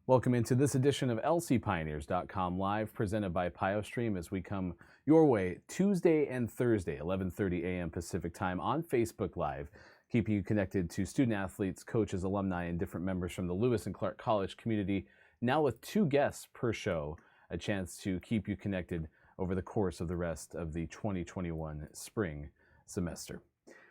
Welcome into this edition of lcpioneers.com Live, presented by PioStream, as we come your way Tuesday and Thursday, 11:30 a.m. Pacific Time on Facebook Live, keeping you connected to student athletes, coaches, alumni, and different members from the Lewis and Clark College community, now with 2 guests per show, a chance to keep you connected over the course of the rest of the 2021 spring semester.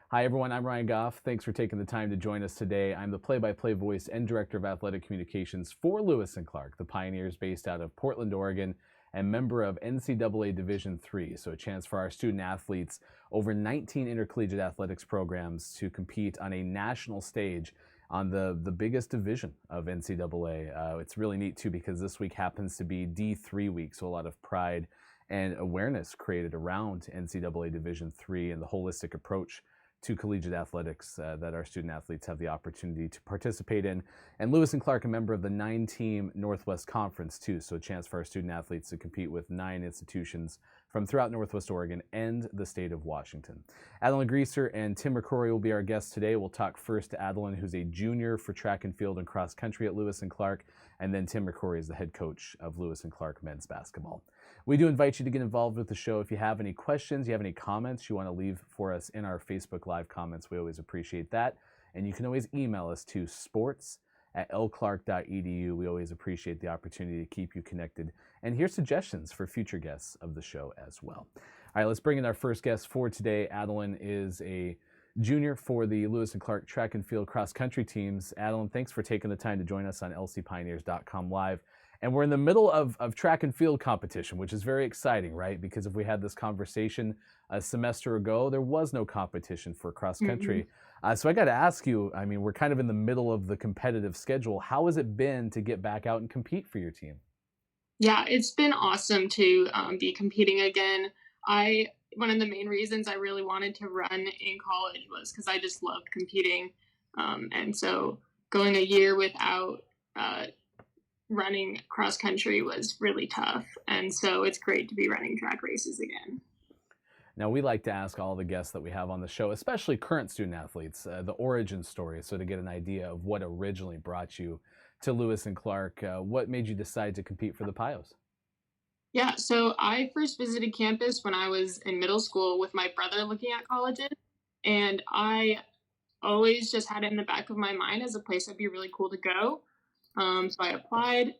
Hi, everyone. I'm Ryan Goff. Thanks for taking the time to join us today. I'm the play-by-play voice and director of athletic communications for Lewis and Clark, the Pioneers based out of Portland, Oregon, and member of NCAA Division III. So a chance for our student athletes, over 19 intercollegiate athletics programs, to compete on a national stage on the biggest division of NCAA. It's really neat, too, because this week happens to be D3 week, so a lot of pride and awareness created around NCAA Division III and the holistic approach to collegiate athletics that our student athletes have the opportunity to participate in. And Lewis and Clark, a member of the 9-team Northwest Conference, too, so a chance for our student athletes to compete with 9 institutions from throughout Northwest Oregon and the state of Washington. Adalynn Griesser and Tim McCrory will be our guests today. We'll talk first to Adalynn, who's a junior for track and field and cross country at Lewis and Clark, and then Tim McCrory is the head coach of Lewis and Clark men's basketball. We do invite you to get involved with the show. If you have any questions, you have any comments you want to leave for us in our Facebook Live comments, we always appreciate that. And you can always email us to sports@lclark.edu. We always appreciate the opportunity to keep you connected and hear suggestions for future guests of the show as well. All right, let's bring in our first guest for today. Adalynn is a junior for the Lewis and Clark track and field cross country teams. Adalynn, thanks for taking the time to join us on lcpioneers.com Live. And we're in the middle of track and field competition, which is very exciting, right? Because if we had this conversation a semester ago, there was no competition for cross country. So I got to ask you, I mean, we're kind of in the middle of the competitive schedule. How has it been to get back out and compete for your team? Yeah, it's been awesome to be competing again. One of the main reasons I really wanted to run in college was because I just loved competing, and so going a year without running cross country was really tough, and so it's great to be running track races again. Now, we like to ask all the guests that we have on the show, especially current student athletes, the origin story, so to get an idea of what originally brought you to Lewis and Clark. What made you decide to compete for the Pios? Yeah, so I first visited campus when I was in middle school with my brother looking at colleges, and I always just had it in the back of my mind as a place that'd be really cool to go. So I applied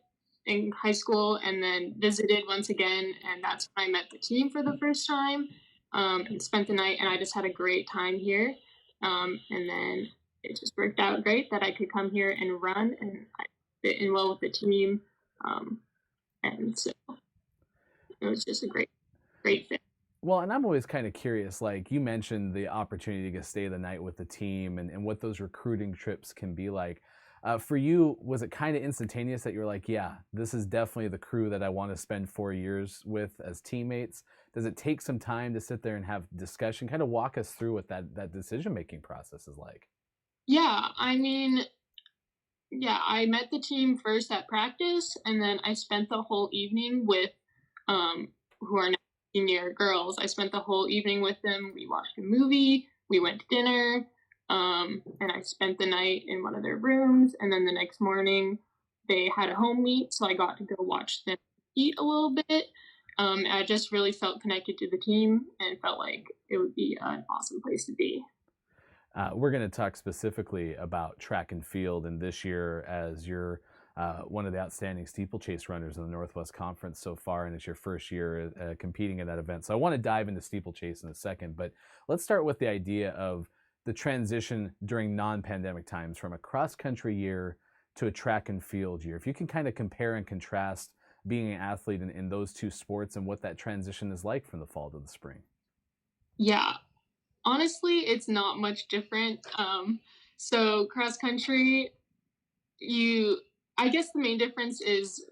in high school and then visited once again, and that's when I met the team for the first time, and spent the night, and I just had a great time here. And then it just worked out great that I could come here and run, and I fit in well with the team. And so it was just a great fit. Well, and I'm always kind of curious, like you mentioned the opportunity to stay the night with the team and what those recruiting trips can be like. For you, was it kind of instantaneous that you were like, yeah, this is definitely the crew that I want to spend 4 years with as teammates? Does it take some time to sit there and have discussion? Kind of walk us through what that decision-making process is like. Yeah, I mean, yeah, I met the team first at practice, and then I spent the whole evening with who are now senior girls. I spent the whole evening with them. We watched a movie, we went to dinner, and I spent the night in one of their rooms. And then the next morning, they had a home meet, so I got to go watch them eat a little bit. I just really felt connected to the team and felt like it would be an awesome place to be. We're going to talk specifically about track and field, and this year, as you're one of the outstanding steeplechase runners in the Northwest Conference so far, and it's your first year competing in that event. So I want to dive into steeplechase in a second, but let's start with the idea of the transition during non-pandemic times from a cross-country year to a track and field year. If you can kind of compare and contrast being an athlete in those two sports and what that transition is like from the fall to the spring. Yeah, honestly, it's not much different. So cross country, I guess the main difference is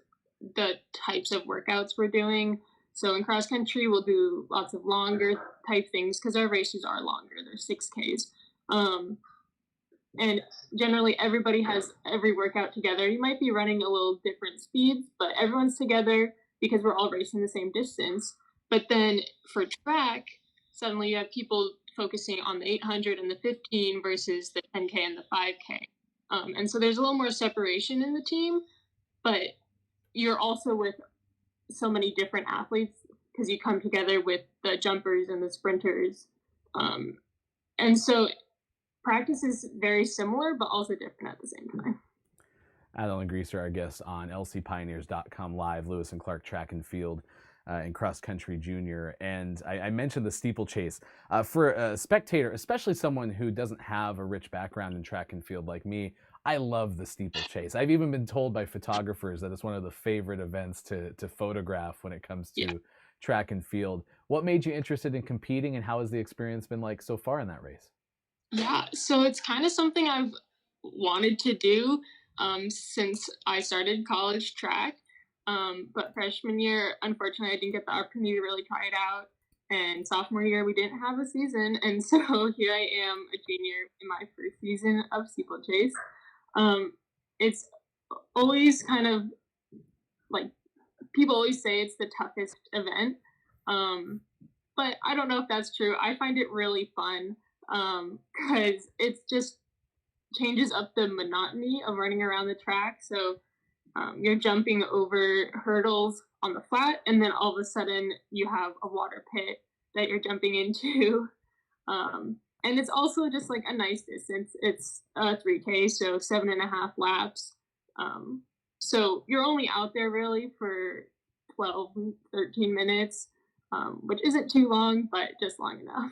the types of workouts we're doing. So in cross country, we'll do lots of longer type things because our races are longer. They're 6Ks. And generally everybody has every workout together. You might be running a little different speeds, but everyone's together because we're all racing the same distance. But then for track, suddenly you have people focusing on the 800 and the 15 versus the 10K and the 5K. And so there's a little more separation in the team. but you're also with so many different athletes because you come together with the jumpers and the sprinters. Um, and so practice is very similar, but also different at the same time. Adalynn Griesser, our guest on lcpioneers.com live, Lewis and Clark track and field and cross country junior. And I mentioned the steeplechase. For a spectator, especially someone who doesn't have a rich background in track and field like me, I love the steeplechase. I've even been told by photographers that it's one of the favorite events to photograph when it comes to track and field. What made you interested in competing, and how has the experience been like so far in that race? Yeah, so it's kind of something I've wanted to do since I started college track. But freshman year, unfortunately, I didn't get the opportunity to really try it out. And sophomore year, we didn't have a season. And so here I am, a junior in my first season of steeplechase. It's always kind of like people always say it's the toughest event. But I don't know if that's true. I find it really fun because it's just changes up the monotony of running around the track. So you're jumping over hurdles on the flat, and then all of a sudden you have a water pit that you're jumping into. And it's also just like a nice distance. It's 3K, so 7.5 laps. So you're only out there really for 12, 13 minutes, which isn't too long, but just long enough.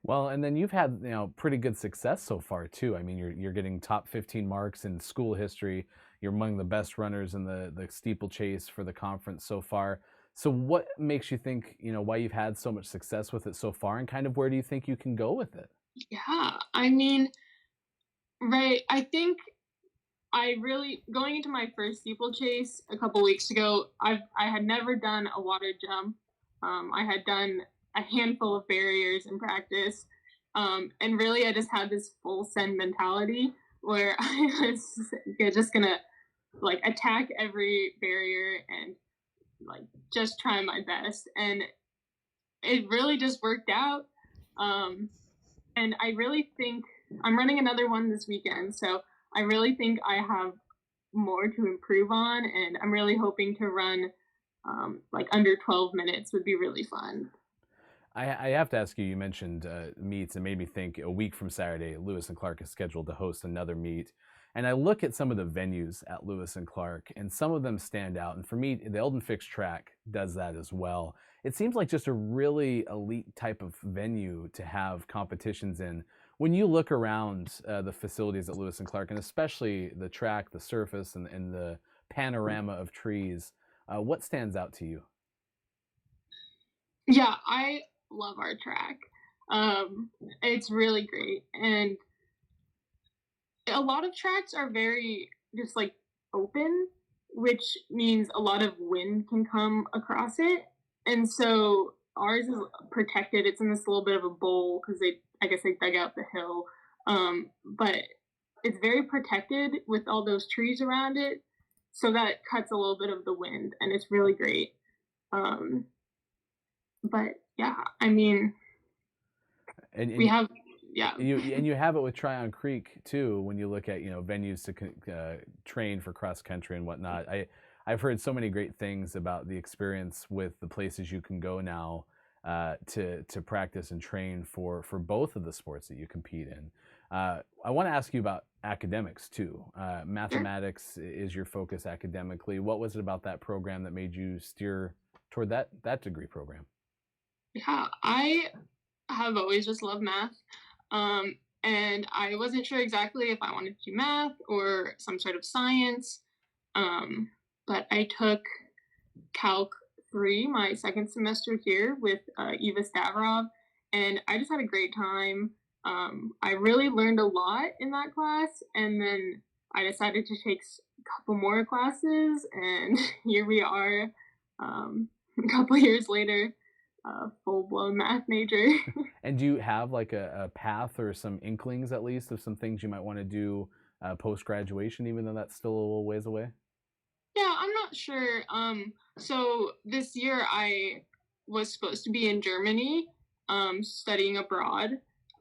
Well, and then you've had, pretty good success so far too. I mean, you're getting top 15 marks in school history. You're among the best runners in the steeplechase for the conference so far. So what makes you think, why you've had so much success with it so far, and kind of where do you think you can go with it? Yeah, I mean, right. I think I really going into my first steeplechase a couple weeks ago. I had never done a water jump. I had done a handful of barriers in practice, and really I just had this full send mentality where I was just gonna like attack every barrier and like just try my best, and it really just worked out. And I really think I'm running another one this weekend, so I really think I have more to improve on, and I'm really hoping to run like under 12 minutes would be really fun. I have to ask you, you mentioned meets, and made me think a week from Saturday, Lewis and Clark is scheduled to host another meet. And I look at some of the venues at Lewis and Clark, and some of them stand out. And for me, the Eldon Fix track does that as well. It seems like just a really elite type of venue to have competitions in. When you look around the facilities at Lewis and Clark, and especially the track, the surface, and the panorama of trees, what stands out to you? Yeah, I love our track. It's really great, and a lot of tracks are very just like open, which means a lot of wind can come across it. And so ours is protected. It's in this little bit of a bowl because I guess they dug out the hill. But it's very protected with all those trees around it. So that cuts a little bit of the wind, and it's really great. Um, but yeah, I mean, And we have, yeah. you have it with Tryon Creek too. When you look at venues to train for cross country and whatnot, I've heard so many great things about the experience with the places you can go now to practice and train for both of the sports that you compete in. I want to ask you about academics too. Mathematics is your focus academically. What was it about that program that made you steer toward that degree program? Yeah, I have always just loved math. And I wasn't sure exactly if I wanted to do math or some sort of science. But I took Calc 3 my second semester here with Eva Stavrov, and I just had a great time. I really learned a lot in that class, and then I decided to take a couple more classes, and here we are a couple years later, full-blown math major. And do you have like a path or some inklings at least of some things you might want to do post graduation, even though that's still a little ways away? Yeah, I'm not sure. So this year I was supposed to be in Germany, studying abroad.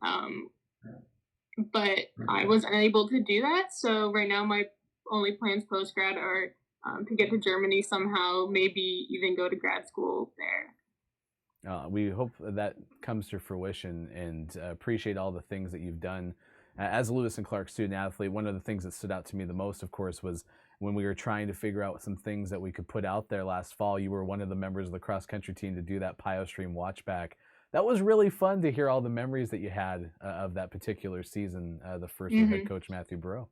Um, but I was unable to do that. So right now my only plans post grad are to get to Germany somehow, maybe even go to grad school there. We hope that comes to fruition, and appreciate all the things that you've done. As a Lewis and Clark student athlete, one of the things that stood out to me the most, of course, was when we were trying to figure out some things that we could put out there last fall. You were one of the members of the cross country team to do that PioStream watch back. That was really fun to hear all the memories that you had of that particular season, the first with head coach Matthew Burrow.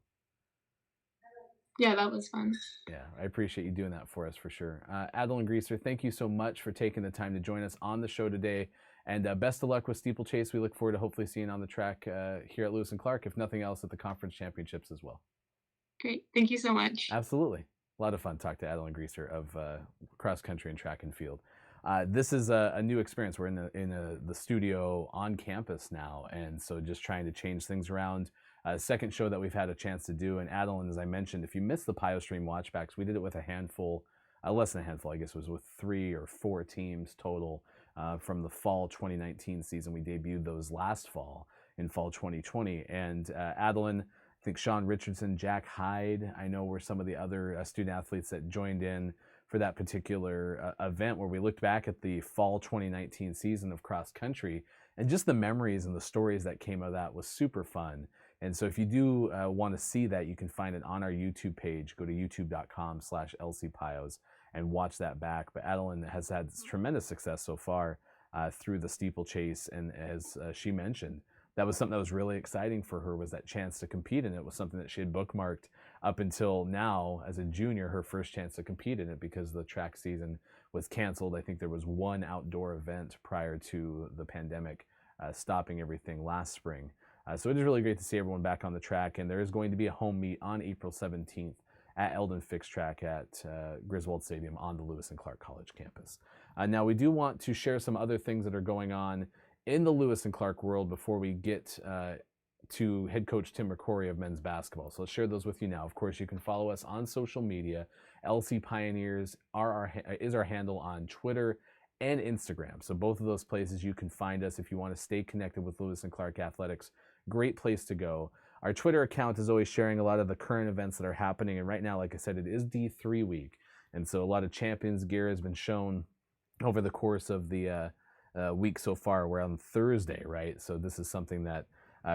Yeah, that was fun. Yeah, I appreciate you doing that for us for sure. Adalynn Griesser, thank you so much for taking the time to join us on the show today. And best of luck with steeplechase. We look forward to hopefully seeing you on the track here at Lewis and Clark, if nothing else, at the conference championships as well. Great. Thank you so much. Absolutely. A lot of fun. Talk to Adalynn Griesser of cross country and track and field. This is a new experience. We're in the studio on campus now, and so just trying to change things around. Second show that we've had a chance to do. And Adalynn, as I mentioned, if you missed the PioStream watchbacks, we did it with a handful, less than a handful, I guess it was with 3 or 4 teams total from the fall 2019 season. We debuted those last fall in fall 2020. And Adalynn, I think Sean Richardson, Jack Hyde, I know were some of the other student athletes that joined in for that particular event, where we looked back at the fall 2019 season of cross country, and just the memories and the stories that came of that was super fun. And so if you do want to see that, you can find it on our YouTube page. Go to youtube.com/LCPios and watch that back. But Adalynn has had tremendous success so far through the steeplechase. And as she mentioned, that was something that was really exciting for her, was that chance to compete in it. It was something that she had bookmarked up until now as a junior, her first chance to compete in it, because the track season was canceled. I think there was one outdoor event prior to the pandemic stopping everything last spring. So it is really great to see everyone back on the track, and there is going to be a home meet on April 17th at Eldon Fixed Track at Griswold Stadium on the Lewis and Clark College campus. Now, we do want to share some other things that are going on in the Lewis and Clark world before we get to head coach Tim McCrory of men's basketball. So let's share those with you now. Of course, you can follow us on social media. LC Pioneers is our handle on Twitter and Instagram. So both of those places you can find us if you want to stay connected with Lewis and Clark athletics. Great place to go. Our Twitter account is always sharing a lot of the current events that are happening. And right now, like I said, it is D3 week. And so a lot of champions gear has been shown over the course of the week so far. We're on Thursday, right? So this is something that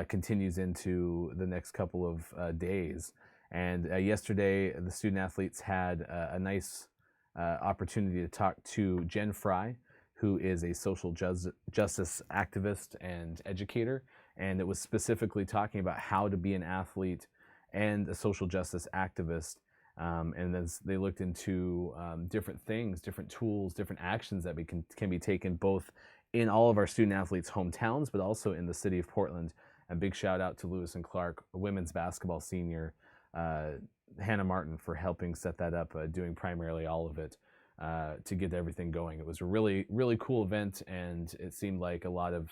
continues into the next couple of days. And yesterday, the student athletes had a nice opportunity to talk to Jen Fry, who is a social justice activist and educator. And it was specifically talking about how to be an athlete and a social justice activist. And then they looked into different things, different tools, different actions that can be taken both in all of our student athletes' hometowns, but also in the city of Portland. A big shout out to Lewis and Clark women's basketball senior Hannah Martin for helping set that up, doing primarily all of it to get everything going. It was a really, really cool event, and it seemed like a lot of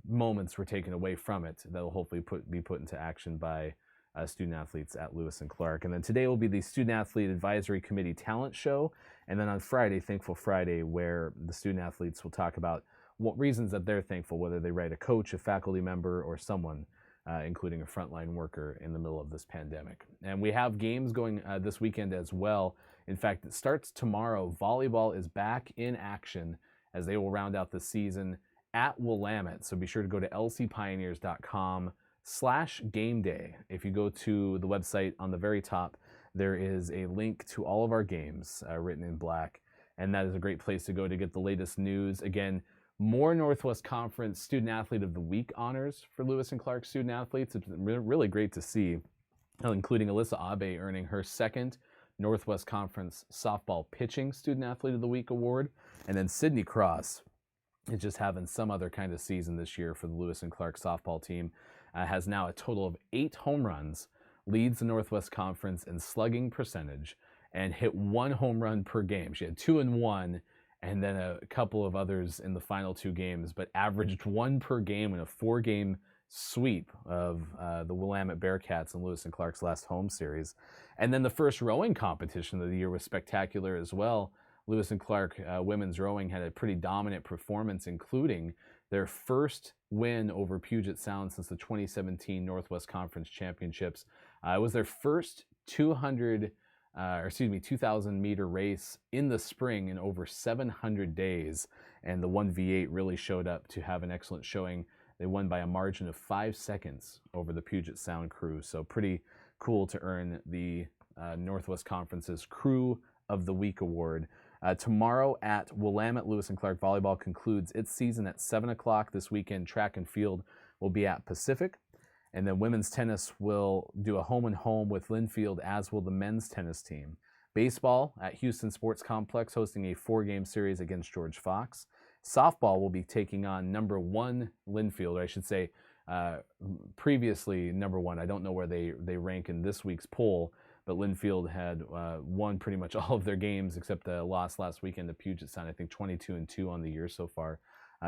moments were taken away from it that will hopefully be put into action by student athletes at Lewis and Clark. And then today will be the Student Athlete Advisory Committee Talent Show. And then on Friday, Thankful Friday, where the student athletes will talk about what reasons that they're thankful, whether they write a coach, a faculty member, or someone, including a frontline worker in the middle of this pandemic. And we have games going this weekend as well. In fact, it starts tomorrow. Volleyball is back in action as they will round out the season at Willamette. So be sure to go to lcpioneers.com/game day. If you go to the website on the very top, there is a link to all of our games written in black. And that is a great place to go to get the latest news. Again, more Northwest Conference Student Athlete of the Week honors for Lewis and Clark student athletes. It's really great to see, including Alyssa Abe earning her second Northwest Conference Softball Pitching Student Athlete of the Week award. And then Sydney Cross is just having some other kind of season this year for the Lewis and Clark softball team. Has now a total of 8 home runs, leads the Northwest Conference in slugging percentage, and hit 1 home run per game. She had 2 in 1, and then a couple of others in the final 2 games, but averaged 1 per game in a 4-game sweep of the Willamette Bearcats in Lewis and Clark's last home series. And then the first rowing competition of the year was spectacular as well. Lewis and Clark women's rowing had a pretty dominant performance, including their first win over Puget Sound since the 2017 Northwest Conference Championships. It was their first 200 2,000-meter race in the spring in over 700 days. And the 1v8 really showed up to have an excellent showing. They won by a margin of 5 seconds over the Puget Sound crew. So pretty cool to earn the Northwest Conference's Crew of the Week award. Tomorrow at Willamette, Lewis and Clark Volleyball concludes its season at 7 o'clock. This weekend, track and field will be at Pacific. And then women's tennis will do a home-and-home with Linfield, as will the men's tennis team. Baseball at Houston Sports Complex, hosting a 4-game series against George Fox. Softball will be taking on number 1 Linfield, or I should say previously number 1. I don't know where they rank in this week's poll, but Linfield had won pretty much all of their games except the loss last weekend to Puget Sound. I think 22-2 on the year so far.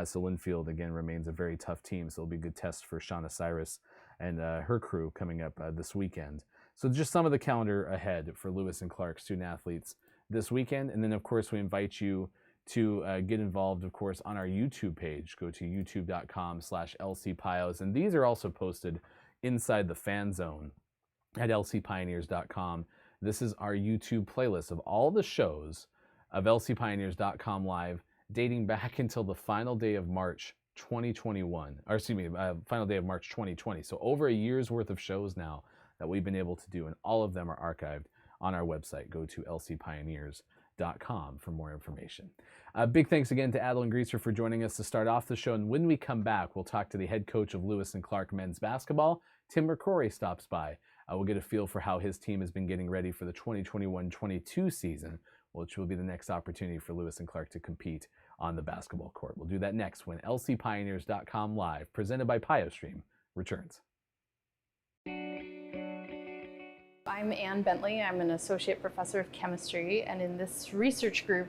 So Linfield, again, remains a very tough team. So it'll be a good test for Shauna Cyrus and her crew coming up this weekend. So just some of the calendar ahead for Lewis and Clark student athletes this weekend. And then, of course, we invite you to get involved, of course, on our YouTube page. Go to youtube.com/LCPios. And these are also posted inside the fan zone at lcpioneers.com. This is our YouTube playlist of all the shows of lcpioneers.com live dating back until the final day of March 2021, or excuse me, final day of March 2020. So over a year's worth of shows now that we've been able to do, and all of them are archived on our website. Go to lcpioneers.com for more information. Big thanks again to Adalynn Griesser for joining us to start off the show. And when we come back, we'll talk to the head coach of Lewis and Clark men's basketball. Tim McCrory stops by. We'll get a feel for how his team has been getting ready for the 2021-22 season, which will be the next opportunity for Lewis and Clark to compete on the basketball court. We'll do that next when lcpioneers.com live, presented by PiosStream, returns. I'm Ann Bentley. I'm an associate professor of chemistry, and in this research group,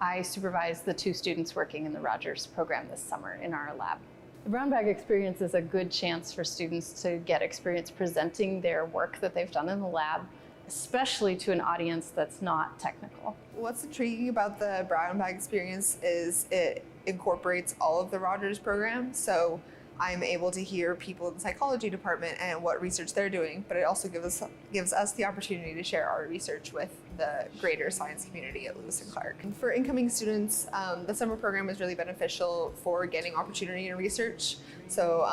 I supervise the 2 students working in the Rogers program this summer in our lab. The brown bag experience is a good chance for students to get experience presenting their work that they've done in the lab, especially to an audience that's not technical. What's intriguing about the brown bag experience is it incorporates all of the Rogers program. So I'm able to hear people in the psychology department and what research they're doing, but it also gives us the opportunity to share our research with the greater science community at Lewis and Clark. And for incoming students, the summer program is really beneficial for getting opportunity in research. So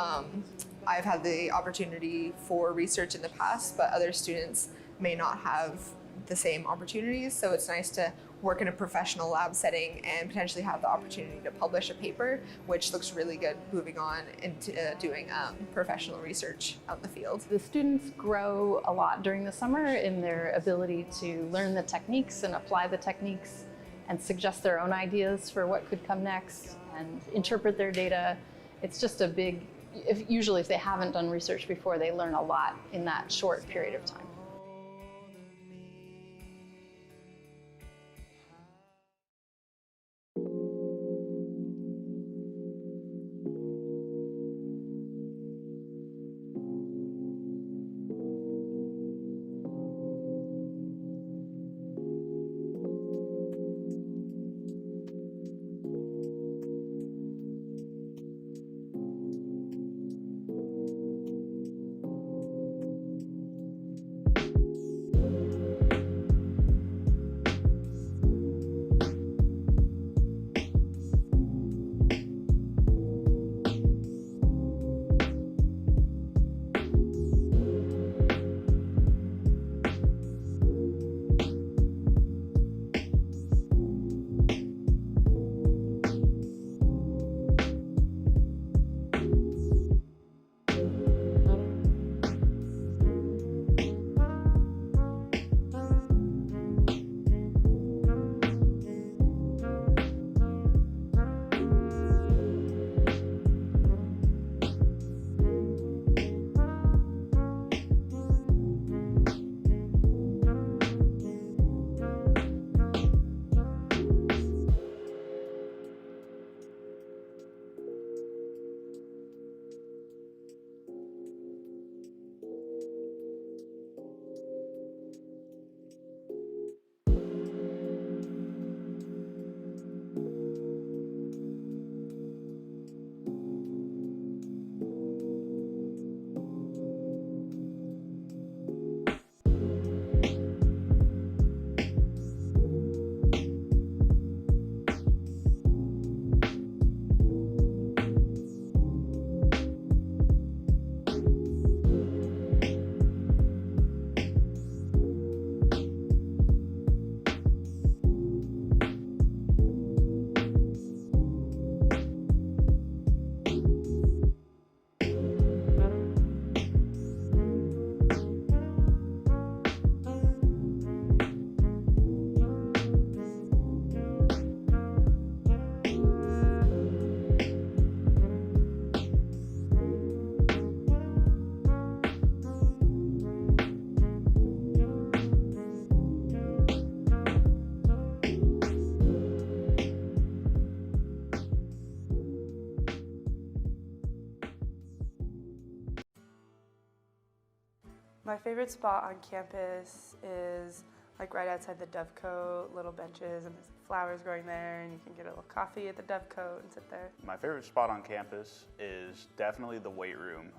I've had the opportunity for research in the past, but other students may not have the same opportunities. So it's nice to work in a professional lab setting and potentially have the opportunity to publish a paper, which looks really good moving on into doing professional research out in the field. The students grow a lot during the summer in their ability to learn the techniques and apply the techniques and suggest their own ideas for what could come next and interpret their data. It's just a big, usually if they haven't done research before, they learn a lot in that short period of time. My favorite spot on campus is like right outside the Dovecote, little benches, and there's flowers growing there, and you can get a little coffee at the Dovecote and sit there. My favorite spot on campus is definitely the weight room.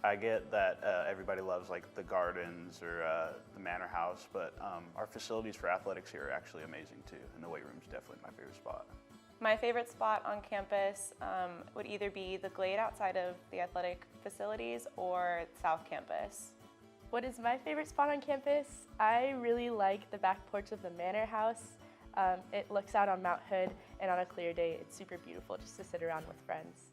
I get that everybody loves like the gardens or the manor house, but our facilities for athletics here are actually amazing too, and the weight room is definitely my favorite spot. My favorite spot on campus would either be the glade outside of the athletic facilities or South Campus. What is my favorite spot on campus? I really like the back porch of the manor house. It looks out on Mount Hood, and on a clear day, it's super beautiful just to sit around with friends.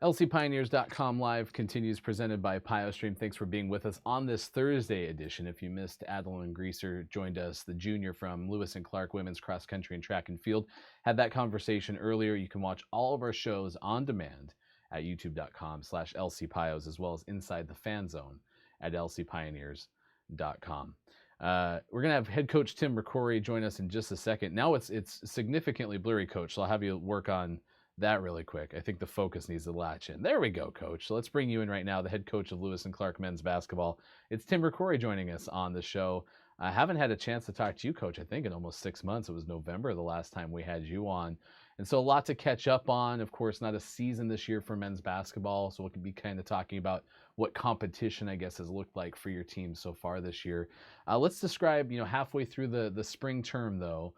LCPioneers.com Live continues, presented by PiosStream. Thanks for being with us on this Thursday edition. If you missed, Adalynn Griesser joined us, the junior from Lewis and Clark Women's Cross Country and Track and Field. Had that conversation earlier. You can watch all of our shows on demand at youtube.com/LCPios, as well as inside the fan zone at LCPioneers.com. We're going to have head coach Tim McCrory join us in just a second. Now it's significantly blurry, Coach, so I'll have you work on that really quick. I think the focus needs to latch in. There we go, Coach. So let's bring you in right now, the head coach of Lewis and Clark men's basketball. It's Tim McCrory joining us on the show. I haven't had a chance to talk to you, Coach, I think in almost 6 months. It was November the last time we had you on. And so a lot to catch up on. Of course, not a season this year for men's basketball, so we could be kind of talking about what competition, I guess, has looked like for your team so far this year. Let's describe, halfway through the spring term, though,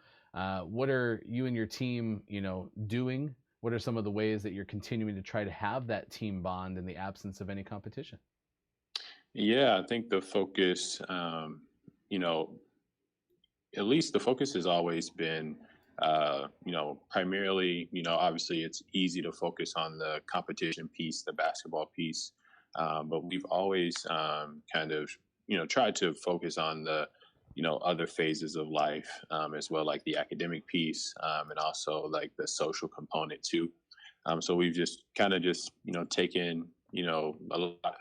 what are you and your team, doing? What are some of the ways that you're continuing to try to have that team bond in the absence of any competition? Yeah, I think the focus, at least the focus has always been, primarily, obviously it's easy to focus on the competition piece, the basketball piece, but we've always tried to focus on the, other phases of life as well, like the academic piece and also like the social component too. So we've just taken, a lot,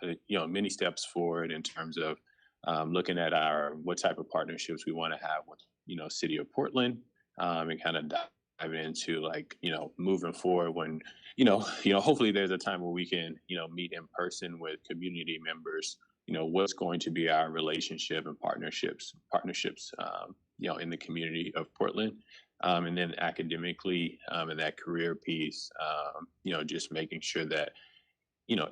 many steps forward in terms of looking at what type of partnerships we want to have with, City of Portland and kind of diving into like, moving forward when, hopefully there's a time where we can, meet in person with community members, what's going to be our relationship and partnerships, in the community of Portland. And then academically, in that career piece, just making sure that,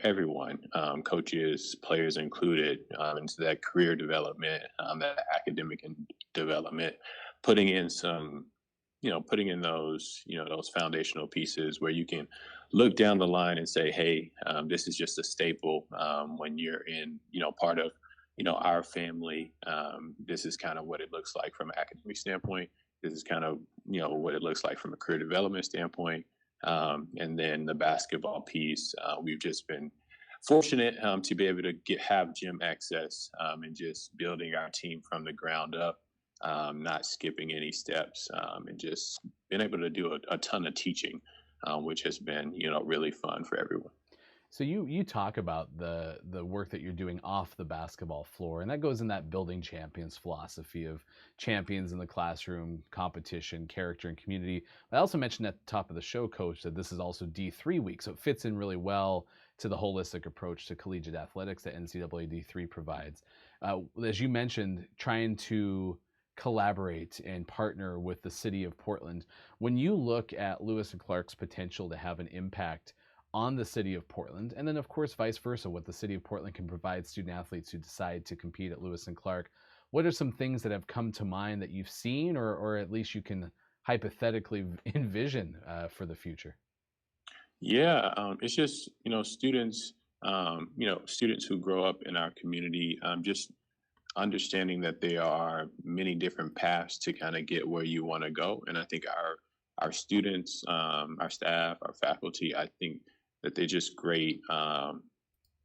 everyone, coaches, players included, into that career development, that academic development, putting in those, those foundational pieces where you can look down the line and say, hey, this is just a staple when you're in, part of, our family. This is kind of what it looks like from an academic standpoint. This is kind of, what it looks like from a career development standpoint. And then the basketball piece, we've just been fortunate to be able to have gym access and just building our team from the ground up, not skipping any steps, and just being able to do a ton of teaching which has been, really fun for everyone. So you talk about the work that you're doing off the basketball floor, and that goes in that building champions philosophy of champions in the classroom, competition, character, and community. I also mentioned at the top of the show, Coach, that this is also D3 week, so it fits in really well to the holistic approach to collegiate athletics that NCAA D3 provides. As you mentioned, trying to collaborate and partner with the city of Portland. When you look at Lewis and Clark's potential to have an impact on the city of Portland, and then of course vice versa, what the city of Portland can provide student athletes who decide to compete at Lewis and Clark, what are some things that have come to mind that you've seen, or at least you can hypothetically envision for the future? Yeah, it's just, students, students who grow up in our community, just understanding that there are many different paths to kind of get where you want to go. And I think our students, our staff, our faculty, I think that they're just great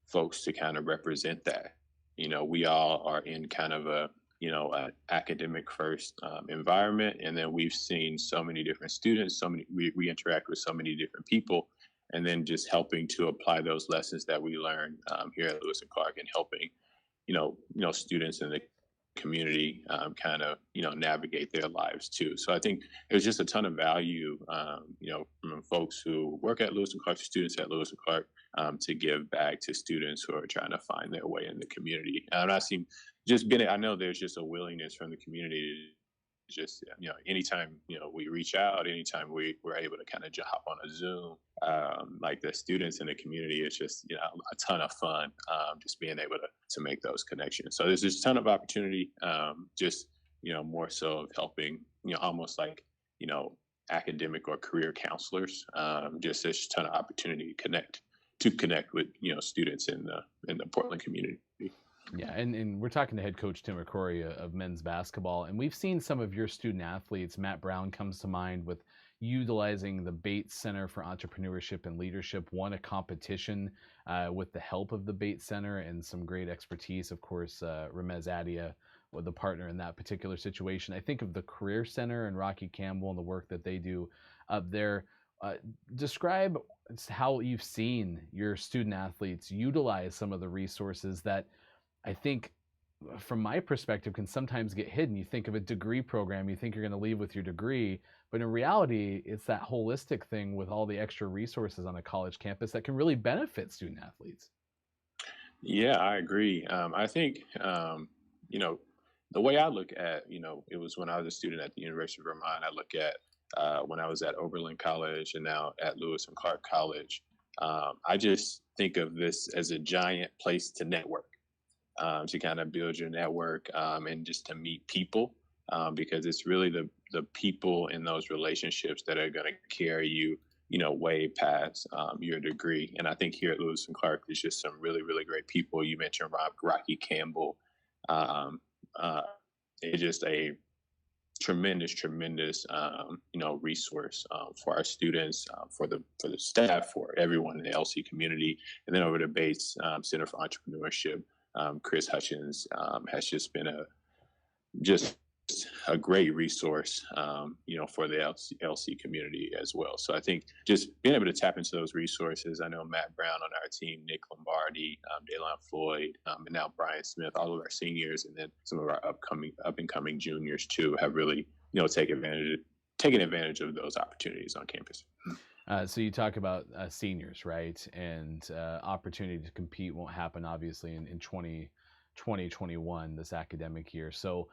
folks to kind of represent that. We all are in kind of an academic first environment, and then we've seen so many different students, we interact with so many different people, and then just helping to apply those lessons that we learned here at Lewis and Clark, and helping students in the community kind of navigate their lives too. So I think there's just a ton of value from folks who work at Lewis and Clark, students at Lewis and Clark, to give back to students who are trying to find their way in the community. And I know there's just a willingness from the community to just anytime we reach out, anytime we're able to kind of hop on a Zoom, like the students in the community, it's just a ton of fun, just being able to make those connections. So there's just a ton of opportunity, just more so of helping, almost like academic or career counselors. Just there's a ton of opportunity to connect with students in the Portland community. Yeah, and we're talking to head coach Tim McCrory of men's basketball, and we've seen some of your student athletes. Matt Brown comes to mind with utilizing the Bates Center for Entrepreneurship and Leadership, won a competition with the help of the Bates Center and some great expertise. Of course, Ramez Adia was the partner in that particular situation. I think of the Career Center and Rocky Campbell and the work that they do up there. Describe how you've seen your student athletes utilize some of the resources that I think, from my perspective, can sometimes get hidden. You think of a degree program, you think you're going to leave with your degree, but in reality, it's that holistic thing with all the extra resources on a college campus that can really benefit student athletes. Yeah, I agree. I think, the way I look at, it was when I was a student at the University of Vermont. I look at when I was at Oberlin College and now at Lewis and Clark College. I just think of this as a giant place to network. To kind of build your network and just to meet people, because it's really the people in those relationships that are going to carry you, way past your degree. And I think here at Lewis and Clark, there's just some really, really great people. You mentioned Rocky Campbell. It's just a tremendous, resource for our students, for the staff, for everyone in the LC community, and then over to Bates Center for Entrepreneurship. Chris Hutchins has just been a great resource, for the LC community as well. So I think just being able to tap into those resources. I know Matt Brown on our team, Nick Lombardi, Daylon Floyd, and now Brian Smith, all of our seniors, and then some of our up and coming juniors too, have really, taken advantage of those opportunities on campus. So you talk about seniors, right? And opportunity to compete won't happen, obviously, in 2021, this academic year. So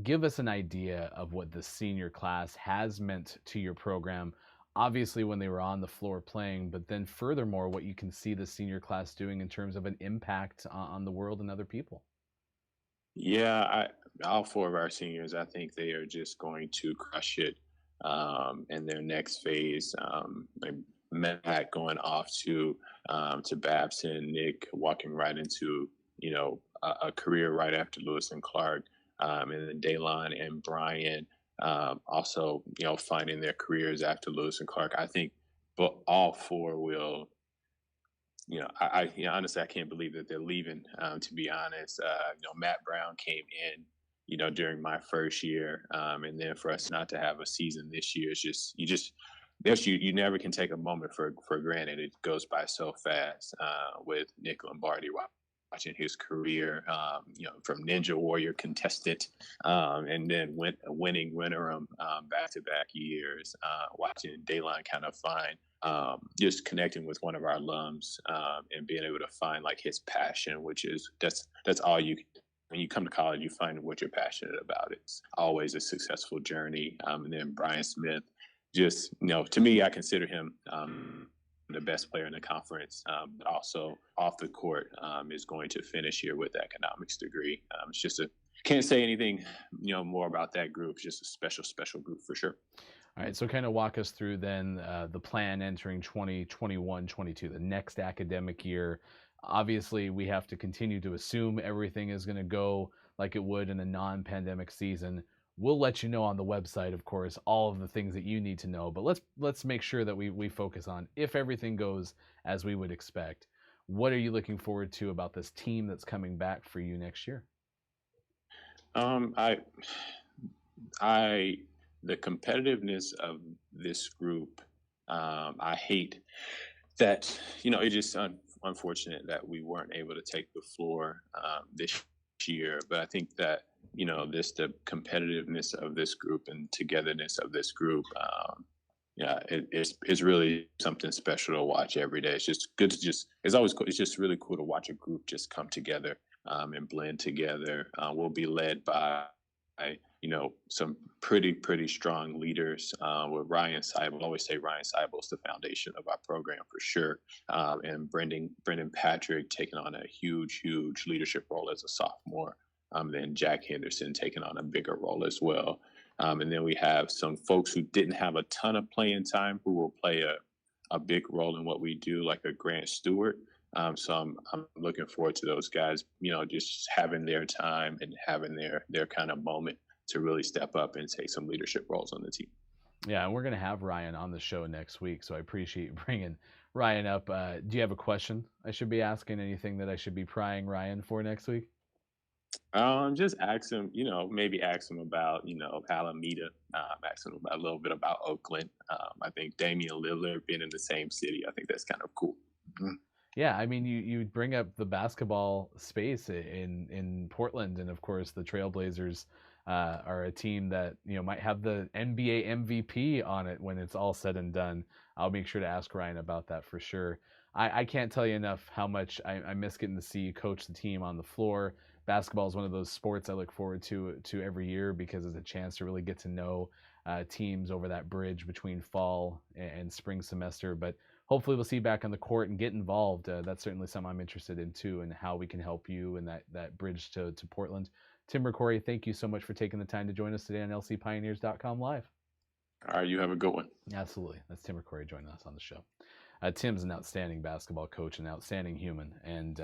give us an idea of what the senior class has meant to your program, obviously when they were on the floor playing, but then furthermore, what you can see the senior class doing in terms of an impact on the world and other people. Yeah, all four of our seniors, I think they are just going to crush it in their next phase. Like Matt going off to Babson, Nick walking right into a career right after Lewis and Clark, and then Daylon and Brian also finding their careers after Lewis and Clark. I think, but all four will. I honestly, I can't believe that they're leaving. To be honest, Matt Brown came in during my first year. And then for us not to have a season this year, it's just, you never can take a moment for granted. It goes by so fast with Nick Lombardi watching his career, from Ninja Warrior contestant, and then winning interim back-to-back years, watching Dayline kind of find, just connecting with one of our alums and being able to find like his passion, which is that's all you. When you come to college, you find what you're passionate about. It's always a successful journey. And then Brian Smith, just, to me, I consider him the best player in the conference, but also off the court is going to finish here with economics degree. It's just can't say anything, more about that group. It's just a special, special group for sure. All right, so kind of walk us through then the plan entering 2021-22, the next academic year. Obviously, we have to continue to assume everything is going to go like it would in a non-pandemic season. We'll let you know on the website, of course, all of the things that you need to know. But let's make sure that we focus on, if everything goes as we would expect, what are you looking forward to about this team that's coming back for you next year? The competitiveness of this group, I hate that, it's just unfortunate that we weren't able to take the floor this year. But I think that, the competitiveness of this group and togetherness of this group, it's really something special to watch every day. It's just good to it's always cool. It's just really cool to watch a group just come together and blend together. We'll be led by, some pretty strong leaders with Ryan Seibel. I always say Ryan Seibel is the foundation of our program for sure. And Brendan Patrick taking on a huge leadership role as a sophomore. Then Jack Henderson taking on a bigger role as well. And then we have some folks who didn't have a ton of playing time who will play a big role in what we do, like a Grant Stewart. So I'm looking forward to those guys, just having their time and having their kind of moment to really step up and take some leadership roles on the team. Yeah, and we're going to have Ryan on the show next week, so I appreciate you bringing Ryan up. Do you have a question I should be asking? Anything that I should be prying Ryan for next week? Just ask him, maybe ask him about, Alameda, ask him about a little bit about Oakland. I think Damian Lillard being in the same city, I think that's kind of cool. Mm-hmm. Yeah, I mean, you bring up the basketball space in Portland, and of course the Trailblazers are a team that might have the NBA MVP on it when it's all said and done. I'll make sure to ask Ryan about that for sure. I can't tell you enough how much I miss getting to see you coach the team on the floor. Basketball is one of those sports I look forward to every year because it's a chance to really get to know teams over that bridge between fall and spring semester. But hopefully we'll see you back on the court and get involved. That's certainly something I'm interested in too, and how we can help you in that bridge to Portland. Tim McCrory, thank you so much for taking the time to join us today on lcpioneers.com live. All right, you have a good one. Absolutely. That's Tim McCrory joining us on the show. Tim's an outstanding basketball coach, an outstanding human, and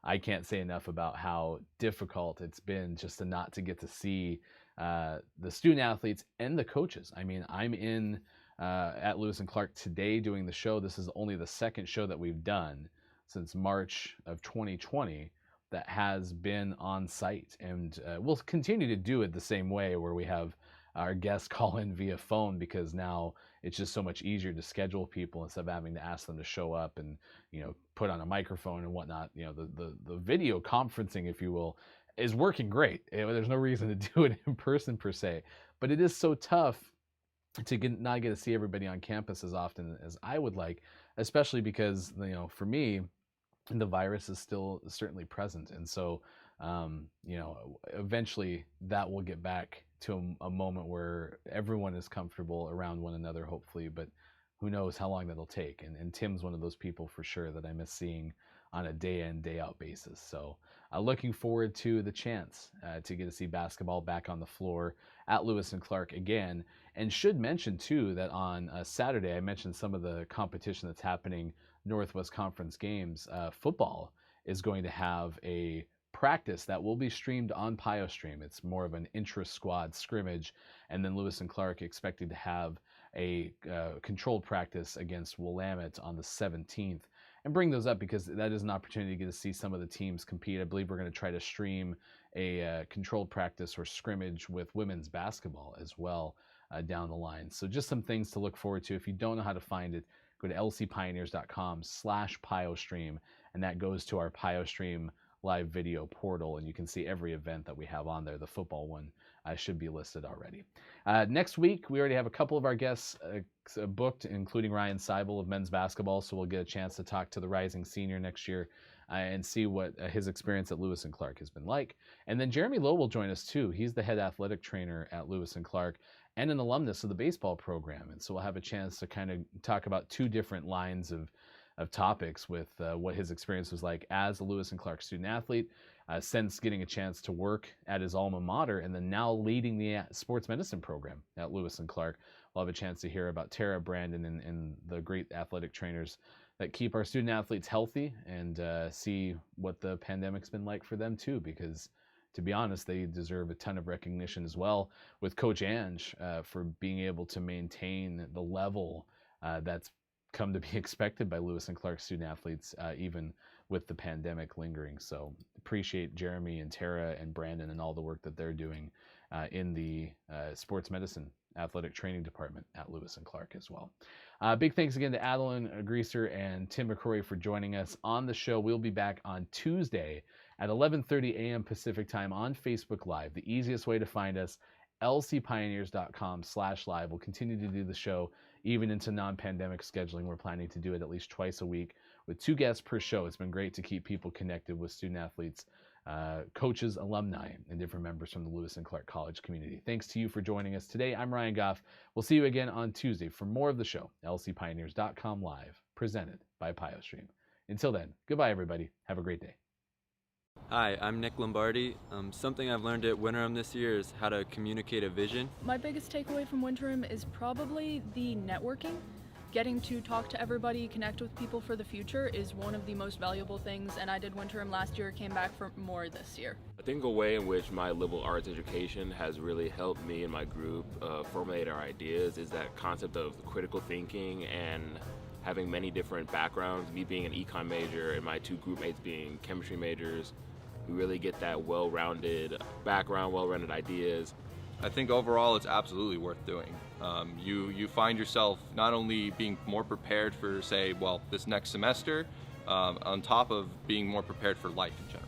I can't say enough about how difficult it's been just to get to see the student athletes and the coaches. I mean, I'm in at Lewis and Clark today doing the show. This is only the second show that we've done since March of 2020 that has been on site, and we'll continue to do it the same way, where we have our guests call in via phone, because now it's just so much easier to schedule people instead of having to ask them to show up and put on a microphone and whatnot. The video conferencing, if you will, is working great. There's no reason to do it in person per se, but it is so tough to not get to see everybody on campus as often as I would like, especially because for me, the virus is still certainly present. And so, eventually that will get back to a moment where everyone is comfortable around one another, hopefully, but who knows how long that'll take. And Tim's one of those people for sure that I miss seeing on a day in, day out basis. So looking forward to the chance to get to see basketball back on the floor at Lewis and Clark again. And should mention too that on Saturday, I mentioned some of the competition that's happening Northwest Conference games. Football is going to have a practice that will be streamed on PiosStream. It's more of an intra-squad scrimmage, and then Lewis and Clark expected to have a controlled practice against Willamette on the 17th. And bring those up because that is an opportunity to get to see some of the teams compete. I believe we're going to try to stream a controlled practice or scrimmage with women's basketball as well. down the line. So just some things to look forward to. If you don't know how to find it, go to lcpioneers.com/PioStream, and that goes to our PioStream live video portal, and you can see every event that we have on there. The football one should be listed already. Next week, we already have a couple of our guests booked, including Ryan Seibel of men's basketball, so we'll get a chance to talk to the rising senior next year and see what his experience at Lewis and Clark has been like. And then Jeremy Lowe will join us too. He's the head athletic trainer at Lewis and Clark and an alumnus of the baseball program, and so we'll have a chance to kind of talk about two different lines of topics with what his experience was like as a Lewis and Clark student athlete, since getting a chance to work at his alma mater, and then now leading the sports medicine program at Lewis and Clark. We'll have a chance to hear about Tara, Brandon, and the great athletic trainers that keep our student athletes healthy, and see what the pandemic's been like for them too, because to be honest, they deserve a ton of recognition as well with Coach Ange for being able to maintain the level that's come to be expected by Lewis and Clark student athletes, even with the pandemic lingering. So appreciate Jeremy and Tara and Brandon and all the work that they're doing in the sports medicine athletic training department at Lewis and Clark as well. Big thanks again to Adalynn Griesser and Tim McCrory for joining us on the show. We'll be back on Tuesday at 11:30 a.m. Pacific time on Facebook Live. The easiest way to find us, lcpioneers.com/live. We'll continue to do the show even into non-pandemic scheduling. We're planning to do it at least twice a week with 2 guests per show. It's been great to keep people connected with student athletes, coaches, alumni, and different members from the Lewis and Clark College community. Thanks to you for joining us today. I'm Ryan Goff. We'll see you again on Tuesday for more of the show, lcpioneers.com live, presented by PiosStream. Until then, goodbye, everybody. Have a great day. Hi, I'm Nick Lombardi. Something I've learned at Winterim this year is how to communicate a vision. My biggest takeaway from Winterim is probably the networking. Getting to talk to everybody, connect with people for the future is one of the most valuable things, and I did Winterim last year, came back for more this year. I think a way in which my liberal arts education has really helped me and my group formulate our ideas is that concept of critical thinking and having many different backgrounds, me being an econ major and my 2 group mates being chemistry majors. We really get that well-rounded background, well-rounded ideas. I think overall it's absolutely worth doing. You find yourself not only being more prepared for, say, this next semester, on top of being more prepared for life in general.